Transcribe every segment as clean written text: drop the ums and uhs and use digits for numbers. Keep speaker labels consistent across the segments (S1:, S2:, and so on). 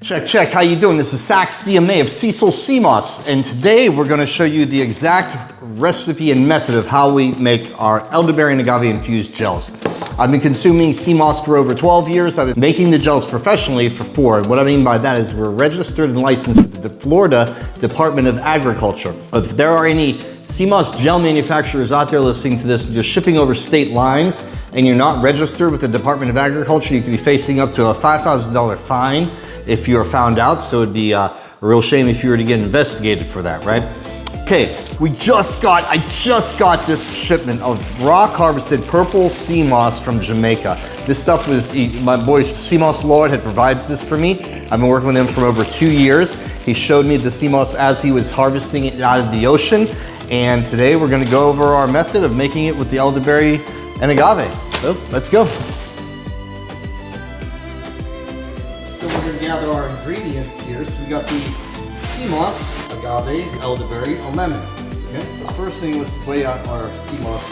S1: Check, check, how you doing? This is Sax DMA of Cecil Sea Moss, and today we're gonna show you the exact recipe and method of how we make our elderberry and agave infused gels. I've been consuming sea moss for over 12 years. I've been making the gels professionally for 4. What I mean by that is we're registered and licensed with the Florida Department of Agriculture. If there are any sea moss gel manufacturers out there listening to this and you're shipping over state lines and you're not registered with the Department of Agriculture, you could be facing up to a $5,000 fine if you're found out. So it'd be a real shame if you were to get investigated for that, right? Okay, I just got this shipment of rock harvested purple sea moss from Jamaica. This stuff was, my boy Sea Moss Lord had provides this for me. I've been working with him for over 2 years. He showed me the sea moss as he was harvesting it out of the ocean. And today we're gonna go over our method of making it with the elderberry and agave. So let's go. So we're gonna gather our ingredients here. So we got the sea moss, agave, elderberry, a lemon. Okay, the first thing, let's weigh out our sea moss.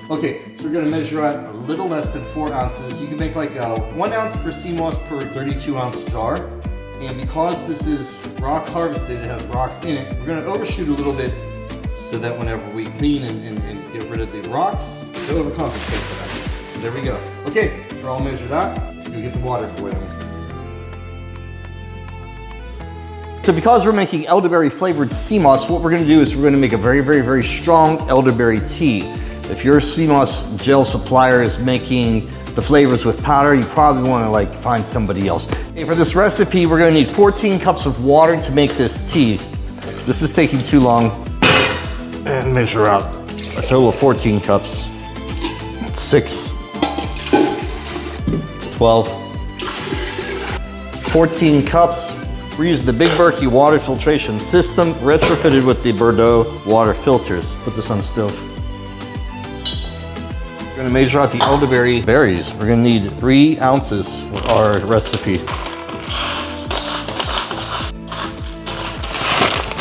S1: Okay, so we're gonna measure out a little less than 4 ounces. You can make like 1 ounce per sea moss per 32-ounce jar. And because this is rock harvested, it has rocks in it, we're gonna overshoot a little bit so that whenever we clean and get rid of the rocks, it'll overcompensate for that. So there we go. Okay, so we're all measured out. Let's go get the water boiling. So because we're making elderberry flavored sea moss, what we're gonna do is we're gonna make a very, very, very strong elderberry tea. If your sea moss gel supplier is making the flavors with powder, you probably wanna find somebody else. Okay, for this recipe, we're gonna need 14 cups of water to make this tea. This is taking too long. And measure out a total of 14 cups. 6, it's 12. 14 cups. We're using the Big Berkey water filtration system, retrofitted with the Bordeaux water filters. Put this on the stove. We're gonna measure out the elderberry berries. We're gonna need 3 ounces for our recipe.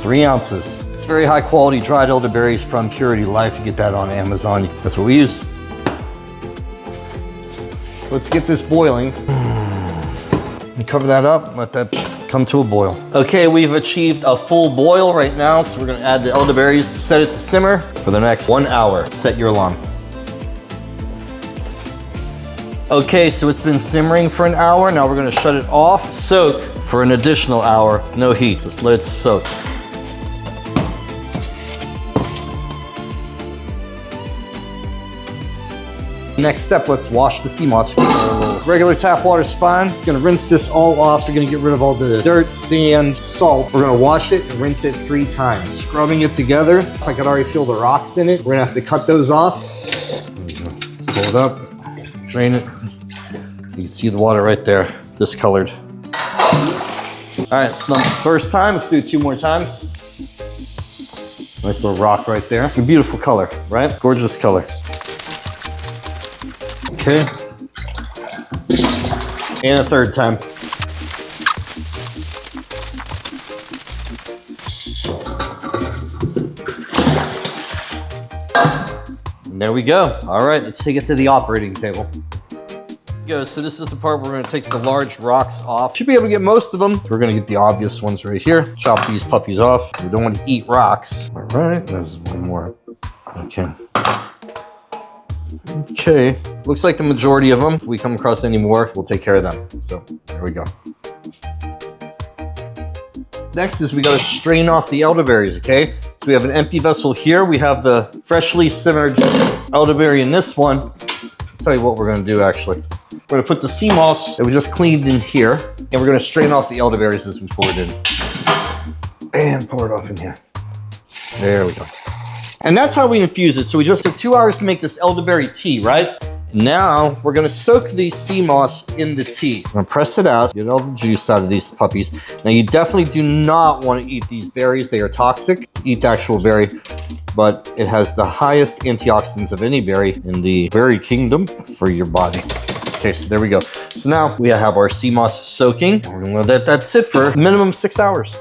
S1: 3 ounces. It's very high quality dried elderberries from Purity Life. You get that on Amazon. That's what we use. Let's get this boiling. And cover that up, let that come to a boil. Okay, we've achieved a full boil right now, so we're gonna add the elderberries, set it to simmer for the next 1 hour. Set your alarm. Okay, so it's been simmering for an hour. Now we're gonna shut it off, soak for an additional hour. No heat, just let it soak. Next step, let's wash the sea moss. Regular tap water is fine. We're gonna rinse this all off. We're gonna get rid of all the dirt, sand, salt. We're gonna wash it and rinse it 3 times. Scrubbing it together. I can already feel the rocks in it. We're gonna have to cut those off. Pull it up, drain it. You can see the water right there, discolored. All right, it's done the first time. Let's do it 2 more times. Nice little rock right there. A beautiful color, right? Gorgeous color. Okay. And a 3rd time. And there we go. All right, let's take it to the operating table. So this is the part where we're gonna take the large rocks off. Should be able to get most of them. We're gonna get the obvious ones right here. Chop these puppies off. We don't want to eat rocks. All right, there's 1 more. Okay. Okay, looks like the majority of them. If we come across any more, we'll take care of them. So there we go. Next is we gotta strain off the elderberries, okay? So we have an empty vessel here. We have the freshly simmered elderberry in this one. I'll tell you what we're gonna do actually. We're gonna put the sea moss that we just cleaned in here, and we're gonna strain off the elderberries as we pour it in. And pour it off in here. There we go. And that's how we infuse it. So we just took 2 hours to make this elderberry tea, right? Now we're gonna soak the sea moss in the tea. I'm gonna press it out, get all the juice out of these puppies. Now you definitely do not wanna eat these berries. They are toxic. Eat the actual berry, but it has the highest antioxidants of any berry in the berry kingdom for your body. Okay, so there we go. So now we have our sea moss soaking. We're gonna let that sit for minimum 6 hours.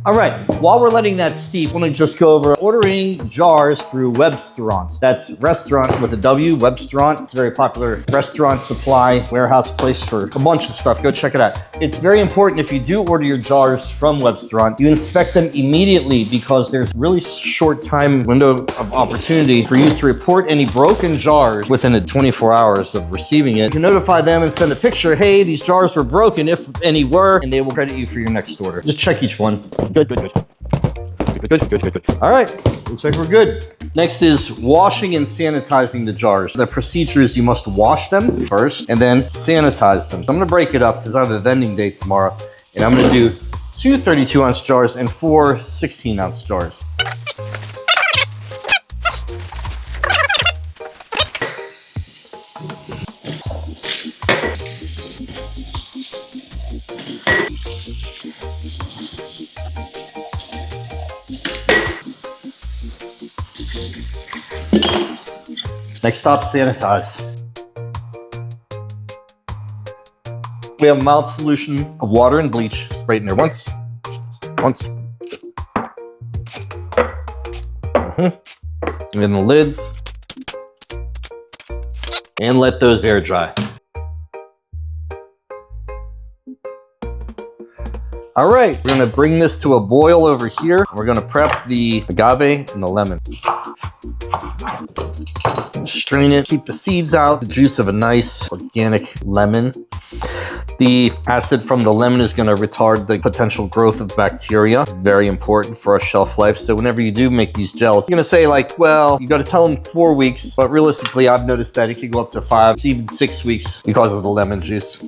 S1: All right, while we're letting that steep, I'm gonna just go over ordering jars through Webstaurant. That's restaurant with a W, Webstaurant. It's a very popular restaurant supply warehouse place for a bunch of stuff. Go check it out. It's very important if you do order your jars from Webstaurant, you inspect them immediately because there's really short time window of opportunity for you to report any broken jars within 24 hours of receiving it. You can notify them and send a picture, hey, these jars were broken, if any were, and they will credit you for your next order. Just check each one. Good. All right, looks like we're good. Next is washing and sanitizing the jars. The procedure is you must wash them first and then sanitize them. So I'm gonna break it up because I have a vending day tomorrow, and I'm gonna do 2 32-ounce jars and 4 16-ounce jars. Next stop, sanitize. We have a mild solution of water and bleach. Spray it in there once. And then the lids. And let those air dry. All right, we're gonna bring this to a boil over here. We're gonna prep the agave and the lemon. Strain it, keep the seeds out, the juice of a nice organic lemon. The acid from the lemon is going to retard the potential growth of bacteria. It's very important for our shelf life. So whenever you do make these gels, you're going to say like, well, you got to tell them 4 weeks, but realistically, I've noticed that it could go up to 5, even 6 weeks because of the lemon juice.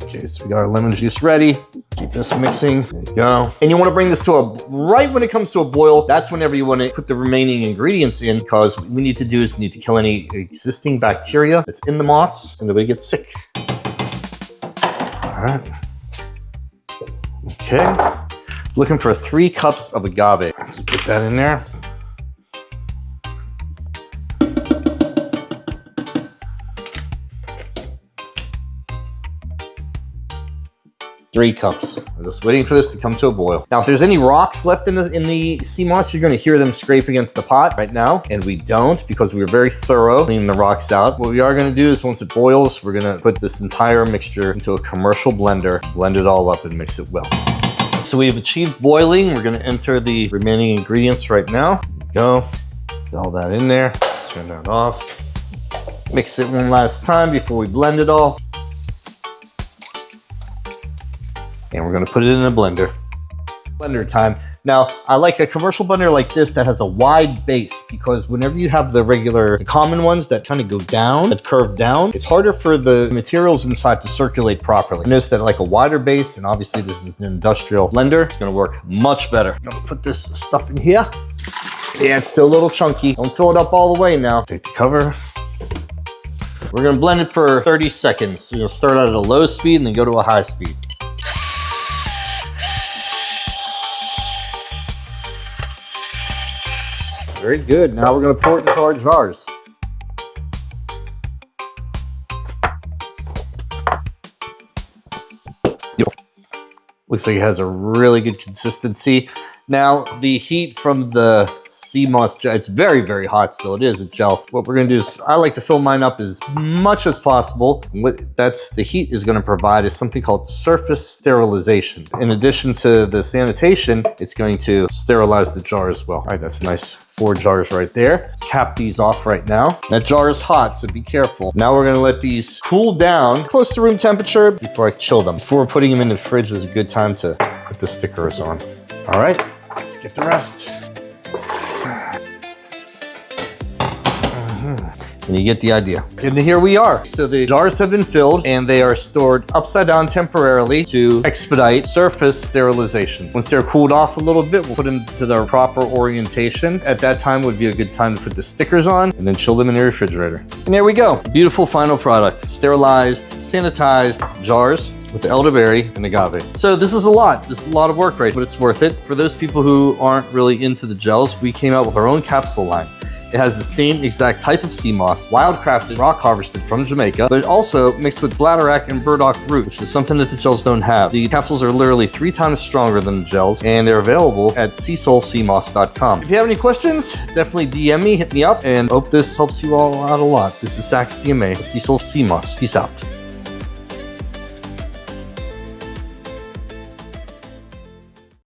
S1: Okay, so we got our lemon juice ready. Keep this mixing. There you go. And you want to bring this to right when it comes to a boil, that's whenever you want to put the remaining ingredients in, because what we need to do is we need to kill any existing bacteria that's in the moss so nobody gets sick. All right. Okay. Looking for 3 cups of agave. Let's get that in there. Three cups. We're just waiting for this to come to a boil. Now, if there's any rocks left in the sea moss, you're going to hear them scrape against the pot right now, and we don't because we were very thorough cleaning the rocks out. What we are going to do is once it boils, we're going to put this entire mixture into a commercial blender, blend it all up, and mix it well. So we've achieved boiling. We're going to enter the remaining ingredients right now. There we go. Get all that in there. Turn that off. Mix it one last time before we blend it all. And we're gonna put it in a blender. Blender time. Now, I like a commercial blender like this that has a wide base, because whenever you have the common ones that kind of go down, that curve down, it's harder for the materials inside to circulate properly. Notice that like a wider base, and obviously this is an industrial blender, it's gonna work much better. I'm gonna put this stuff in here. Yeah, it's still a little chunky. Don't fill it up all the way now. Take the cover. We're gonna blend it for 30 seconds. So you'll start out at a low speed and then go to a high speed. Very good. Now we're going to pour it into our jars. Beautiful. Looks like it has a really good consistency. Now, the heat from the sea moss gel, it's very, very hot still. It is a gel. What we're gonna do is, I like to fill mine up as much as possible. What the heat is gonna provide is something called surface sterilization. In addition to the sanitation, it's going to sterilize the jar as well. All right, that's nice. 4 jars right there. Let's cap these off right now. That jar is hot, so be careful. Now we're gonna let these cool down close to room temperature before I chill them. Before putting them in the fridge is a good time to put the stickers on. All right. Let's get the rest. And you get the idea. And here we are. So the jars have been filled and they are stored upside down temporarily to expedite surface sterilization. Once they're cooled off a little bit, we'll put them to their proper orientation. At that time would be a good time to put the stickers on and then chill them in the refrigerator. And there we go. Beautiful final product. Sterilized, sanitized jars with the elderberry and agave. So this is a lot. This is a lot of work, right? But it's worth it. For those people who aren't really into the gels, we came out with our own capsule line. It has the same exact type of sea moss, wildcrafted, rock harvested from Jamaica, but also mixed with bladderwrack and burdock root, which is something that the gels don't have. The capsules are literally 3 times stronger than the gels, and they're available at seasoulseamoss.com. If you have any questions, definitely DM me, hit me up, and hope this helps you all out a lot. This is Sax DMA, Sea Soul Sea Moss. Peace out.